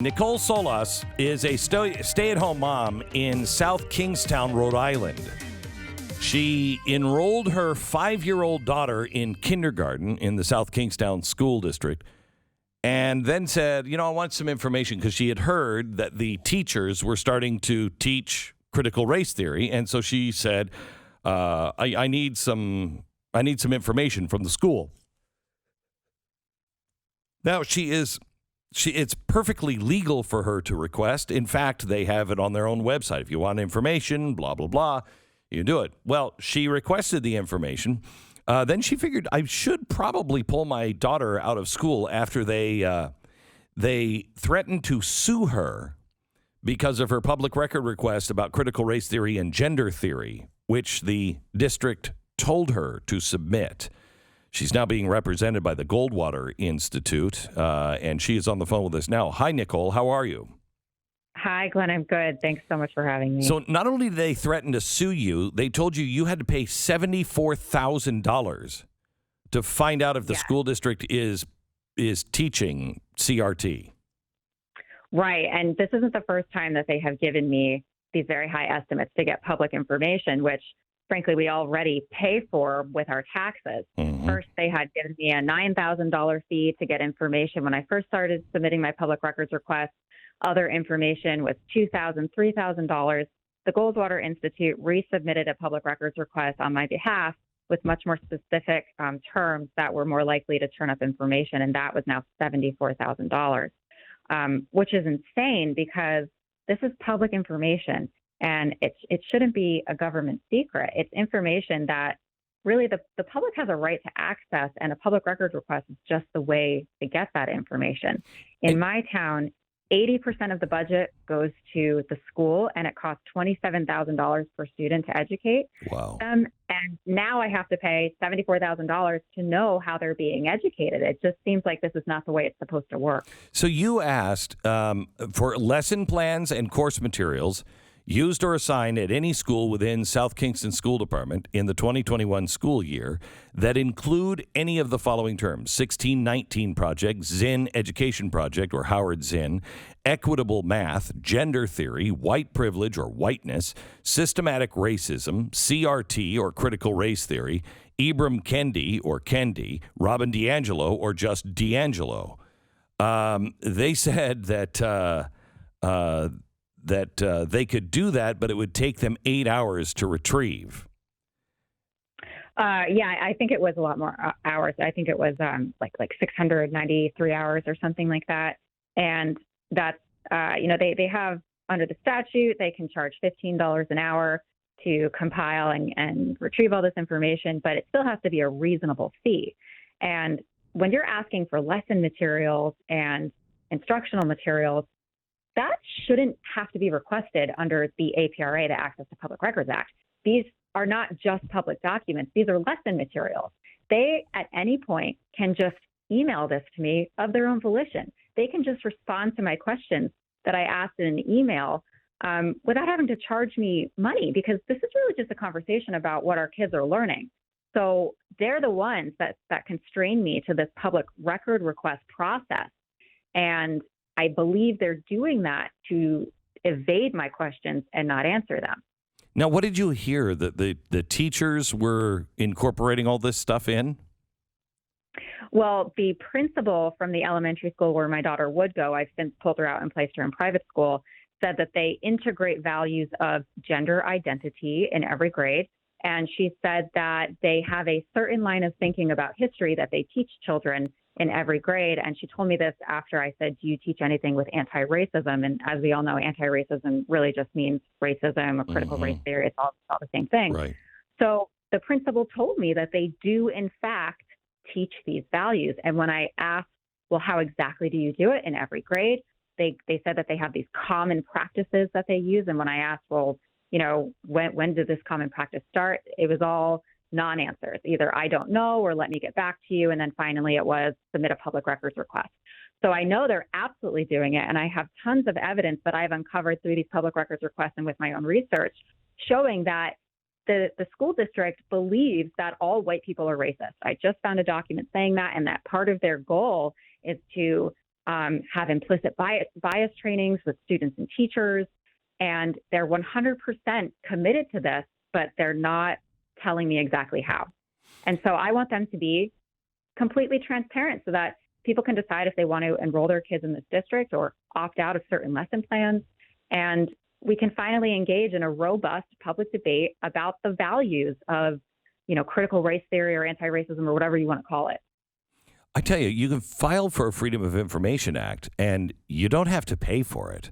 Nicole Solas is a stay-at-home mom in South Kingstown, Rhode Island. She enrolled her 5-year-old daughter in kindergarten in the South Kingstown School District and then said, I want some information because she had heard that the teachers were starting to teach critical race theory. And so she said, I need some information from the school. Now, it's perfectly legal for her to request. In fact, they have it on their own website. If you want information, blah, blah, blah, you do it. Well, she requested the information. Then she figured I should probably pull my daughter out of school after they threatened to sue her because of her public record request about critical race theory and gender theory, which the district told her to submit. She's now being represented by the Goldwater Institute, and she is on the phone with us now. Hi, Nicole. How are you? Hi, Glenn. I'm good. Thanks so much for having me. So not only did they threaten to sue you, they told you had to pay $74,000 to find out if the school district is teaching CRT. Right. And this isn't the first time that they have given me these very high estimates to get public information, which frankly, we already pay for with our taxes. Mm-hmm. First, they had given me a $9,000 fee to get information when I first started submitting my public records request. Other information was $2,000, $3,000. The Goldwater Institute resubmitted a public records request on my behalf with much more specific terms that were more likely to turn up information, and that was now $74,000, which is insane because this is public information. And it shouldn't be a government secret. It's information that really the public has a right to access, and a public records request is just the way to get that information. In my town, 80% of the budget goes to the school, and it costs $27,000 per student to educate them. And now I have to pay $74,000 to know how they're being educated. It just seems like this is not the way it's supposed to work. So you asked for lesson plans and course materials used or assigned at any school within South Kingston School Department in the 2021 school year that include any of the following terms: 1619 Project, Zinn Education Project, or Howard Zinn, equitable math, gender theory, white privilege or whiteness, systematic racism, CRT or critical race theory, Ibram Kendi or Kendi, Robin DiAngelo or just DiAngelo. They said that they could do that, but it would take them 8 hours to retrieve. I think it was a lot more hours. I think it was like 693 hours or something like that. And that's, they have, under the statute, they can charge $15 an hour to compile and retrieve all this information, but it still has to be a reasonable fee. And when you're asking for lesson materials and instructional materials, that shouldn't have to be requested under the APRA, the Access to Public Records Act. These are not just public documents. These are lesson materials. They, at any point, can just email this to me of their own volition. They can just respond to my questions that I asked in an email without having to charge me money, because this is really just a conversation about what our kids are learning. So they're the ones that constrain me to this public record request process. And I believe they're doing that to evade my questions and not answer them. Now, what did you hear? That the teachers were incorporating all this stuff in? Well, the principal from the elementary school where my daughter would go, I've since pulled her out and placed her in private school, said that they integrate values of gender identity in every grade. And she said that they have a certain line of thinking about history that they teach children in every grade. And she told me this after I said, do you teach anything with anti-racism? And as we all know, anti-racism really just means racism or critical race theory. It's all the same thing. Right. So the principal told me that they do, in fact, teach these values. And when I asked, well, how exactly do you do it in every grade? They said that they have these common practices that they use. And when I asked, well, when did this common practice start? It was all non-answers. Either I don't know or let me get back to you. And then finally it was submit a public records request. So I know they're absolutely doing it. And I have tons of evidence that I've uncovered through these public records requests and with my own research showing that the school district believes that all white people are racist. I just found a document saying that, and that part of their goal is to have implicit bias trainings with students and teachers, and they're 100% committed to this, but they're not telling me exactly how. And so I want them to be completely transparent so that people can decide if they want to enroll their kids in this district or opt out of certain lesson plans. And we can finally engage in a robust public debate about the values of, critical race theory or anti-racism or whatever you want to call it. I tell you, you can file for a Freedom of Information Act, and you don't have to pay for it.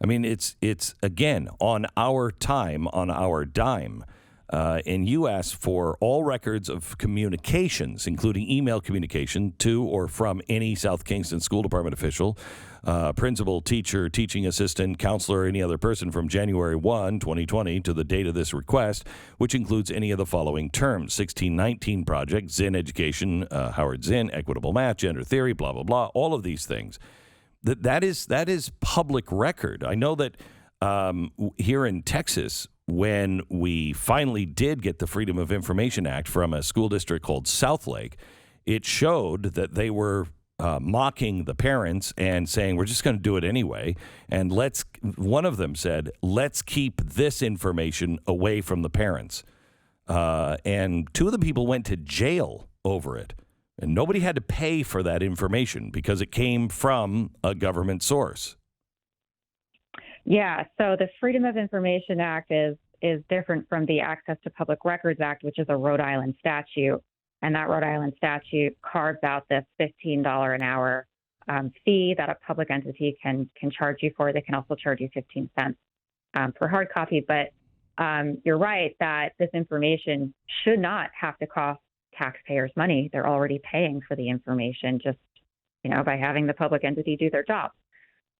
I mean, it's again, on our time, on our dime. And you ask for all records of communications, including email communication to or from any South Kingston School Department official, principal, teacher, teaching assistant, counselor, or any other person from January 1, 2020 to the date of this request, which includes any of the following terms: 1619 Project, Zinn Education, Howard Zinn, Equitable Math, Gender Theory, blah, blah, blah, all of these things. That is public record. I know that here in Texas, when we finally did get the Freedom of Information Act from a school district called Southlake, it showed that they were mocking the parents and saying, we're just going to do it anyway. And one of them said, let's keep this information away from the parents. And two of the people went to jail over it. And nobody had to pay for that information because it came from a government source. Yeah, so the Freedom of Information Act is different from the Access to Public Records Act, which is a Rhode Island statute. And that Rhode Island statute carves out this $15 an hour fee that a public entity can charge you for. They can also charge you 15 cents per hard copy. But you're right that this information should not have to cost taxpayers money. They're already paying for the information just, by having the public entity do their job.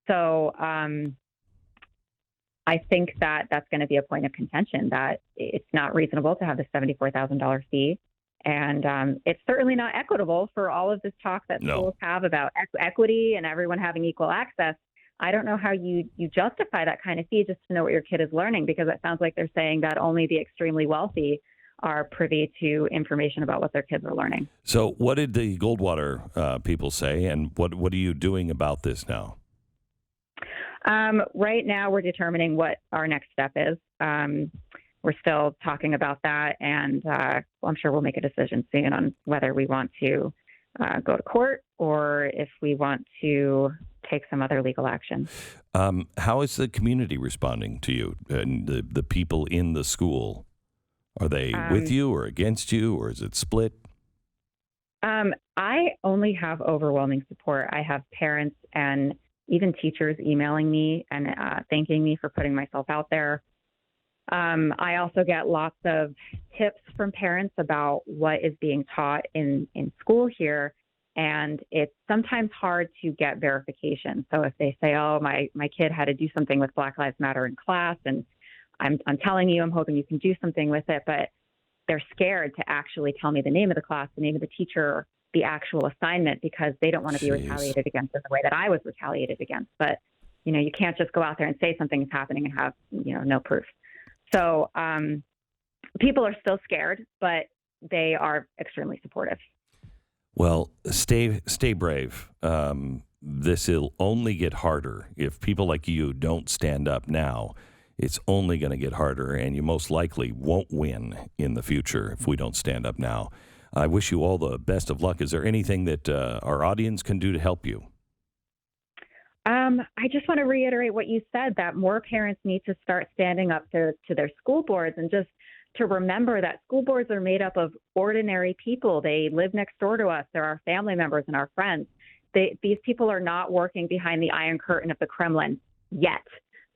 So I think that that's going to be a point of contention, that it's not reasonable to have the $74,000 fee. And it's certainly not equitable for all of this talk that schools have about equity and everyone having equal access. I don't know how you justify that kind of fee just to know what your kid is learning, because it sounds like they're saying that only the extremely wealthy are privy to information about what their kids are learning. So what did the Goldwater people say, and what are you doing about this now? Right now, we're determining what our next step is. We're still talking about that, and I'm sure we'll make a decision soon on whether we want to go to court or if we want to take some other legal action. How is the community responding to you and the people in the school? Are they with you or against you, or is it split? I only have overwhelming support. I have parents and even teachers emailing me and thanking me for putting myself out there. I also get lots of tips from parents about what is being taught in school here. And it's sometimes hard to get verification. So if they say, oh, my kid had to do something with Black Lives Matter in class, and I'm telling you, I'm hoping you can do something with it, but they're scared to actually tell me the name of the class, the name of the teacher, the actual assignment, because they don't want to be retaliated against in the way that I was retaliated against. But, you can't just go out there and say something is happening and have, no proof. So people are still scared, but they are extremely supportive. Well, stay brave. This will only get harder if people like you don't stand up now. It's only going to get harder, and you most likely won't win in the future if we don't stand up now. I wish you all the best of luck. Is there anything that our audience can do to help you? I just want to reiterate what you said, that more parents need to start standing up to their school boards, and just to remember that school boards are made up of ordinary people. They live next door to us. They're our family members and our friends. These people are not working behind the Iron Curtain of the Kremlin yet.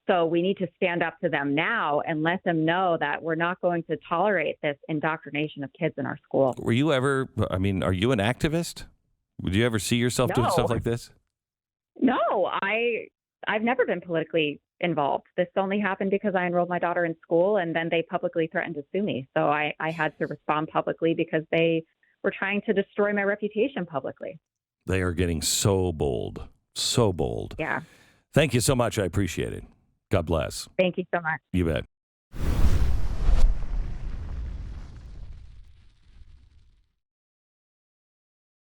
So we need to stand up to them now and let them know that we're not going to tolerate this indoctrination of kids in our school. Are you an activist? Would you ever see yourself doing stuff like this? No, I've never been politically involved. This only happened because I enrolled my daughter in school, and then they publicly threatened to sue me. So I had to respond publicly because they were trying to destroy my reputation publicly. They are getting so bold, so bold. Yeah. Thank you so much. I appreciate it. God bless. Thank you so much. You bet.